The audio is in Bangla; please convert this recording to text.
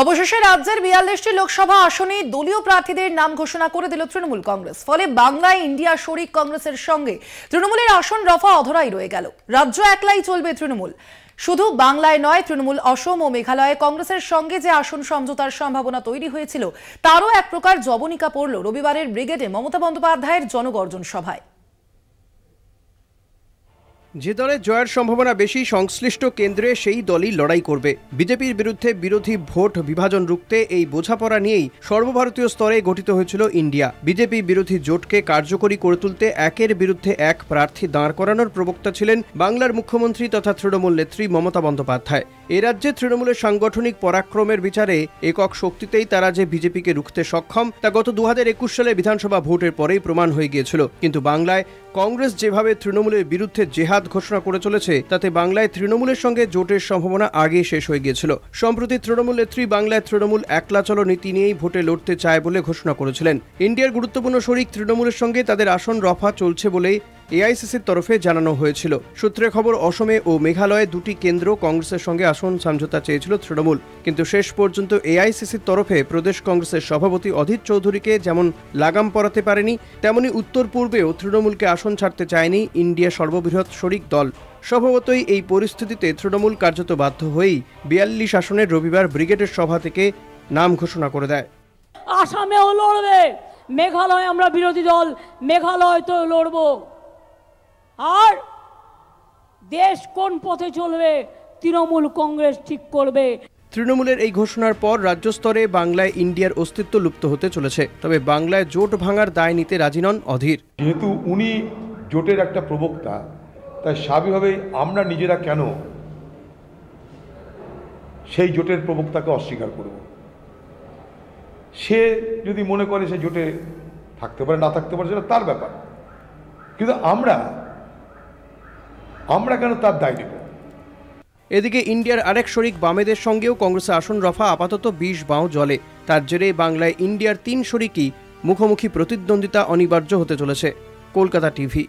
অবশেষে রাজ্যের ৪২টি লোকসভা আসনে দলীয় প্রার্থীদের নাম ঘোষণা করে দিল তৃণমূল কংগ্রেস। ফলে বাংলায় ইন্ডিয়া শরিক কংগ্রেসের সঙ্গে তৃণমূলের আসন রফা অধরাই রয়ে গেল। রাজ্য একলাই চলবে তৃণমূল। শুধু বাংলায় নয়, তৃণমূল অসম ও মেঘালয়ে কংগ্রেসের সঙ্গে যে আসন সমঝোতার সম্ভাবনা তৈরি হয়েছিল তারও এক প্রকার জবনিকা পড়ল রবিবারের ব্রিগেডে মমতা বন্দ্যোপাধ্যায়ের জনগর্জন সভায়। যে দলের জয়ের সম্ভাবনা বেশি সংশ্লিষ্ট কেন্দ্রে সেই দলই লড়াই করবে। বিজেপির বিরুদ্ধে বিরোধী ভোট বিভাজন রুখতে এই বোঝাপড়া নিয়েই সর্বভারতীয় স্তরে গঠিত হয়েছিল ইন্ডিয়া। বিজেপি বিরোধী জোটকে কার্যকরী করে তুলতে একের বিরুদ্ধে এক প্রার্থী দাঁড় করানোর প্রবক্তা ছিলেন বাংলার মুখ্যমন্ত্রী তথা তৃণমূল নেত্রী মমতা বন্দ্যোপাধ্যায়। এ রাজ্যে তৃণমূলের সাংগঠনিক পরাক্রমের বিচারে একক শক্তিতেই তারা যে বিজেপিকে রুখতে সক্ষম তা গত ২০২১ সালে বিধানসভা ভোটের পরেই প্রমাণ হয়ে গিয়েছিল। কিন্তু বাংলায় কংগ্রেস যেভাবে তৃণমূলের বিরুদ্ধে জেহাদ ঘোষণা করে চলেছে তাতে বাংলায় তৃণমূলের সঙ্গে জোটের সম্ভাবনা আগেই শেষ হয়ে গিয়েছিল। সম্প্রতি তৃণমূল নেত্রী বাংলায় তৃণমূল একলা চলো নীতি নিয়েই ভোটে লড়তে চায় বলে ঘোষণা করেছিলেন। ইন্ডিয়ার গুরুত্বপূর্ণ শরিক তৃণমূলের সঙ্গে তাদের আসন রফা চলছে বলেই এআইসিসির তরফে জানানো হয়েছিল। সূত্রের খবর, অসমে ও মেঘালয়ে দুটি কেন্দ্র কংগ্রেসের সঙ্গে আসন সমঝোতা চেয়েছিল তৃণমূল, কিন্তু শেষ পর্যন্ত এআইসিসির তরফে প্রদেশ কংগ্রেসের সভাপতি অধীর চৌধুরীকে যেমন লাগাম পরাতে পারেনি, তেমনি উত্তর পূর্বেও তৃণমূলকে আসন ছাড়তে চায়নি ইন্ডিয়া সর্ববৃহৎ শরিক দল। স্বভাবতই এই পরিস্থিতিতে তৃণমূল কার্যত বাধ্য হয়েই ৪২ আসনের রবিবার ব্রিগেডের সভা থেকে নাম ঘোষণা করে দেয়। আসামেও লড়বে, মেঘালয় আমরা বিরোধী দল, মেঘালয় তো লড়বো। আর দেশ কোন পথে চলবে তৃণমূল কংগ্রেস ঠিক করবে। তৃণমূলের এই ঘোষণার পর রাজ্য স্তরে বাংলায় ইন্ডিয়ার অস্তিত্ব লুপ্ত হতে চলেছে। তবে বাংলায় জোট ভাঙার দায় নিতে রাজি নন অধীর। যেহেতু উনি জোটের একটা প্রবক্তা, তাই স্বাভাবিকভাবেই আমরা নিজেরা কেন সেই জোটের প্রবক্তাকে অস্বীকার করব? সে যদি মনে করে সে জোটে থাকতে পারে, না থাকতে পারে, সেটা তার ব্যাপার, কিন্তু আমরা কেন তার দায় নেব? এদিকে ইন্ডিয়ার আরেক শরিক বামেদের সঙ্গেও কংগ্রেসের আসন রফা আপাতত ২০ বাঁও জলে। তার জেরে বাংলায় ইন্ডিয়ার ৩ শরিকই মুখোমুখি প্রতিদ্বন্দ্বিতা অনিবার্য হতে চলেছে। কলকাতা টিভি।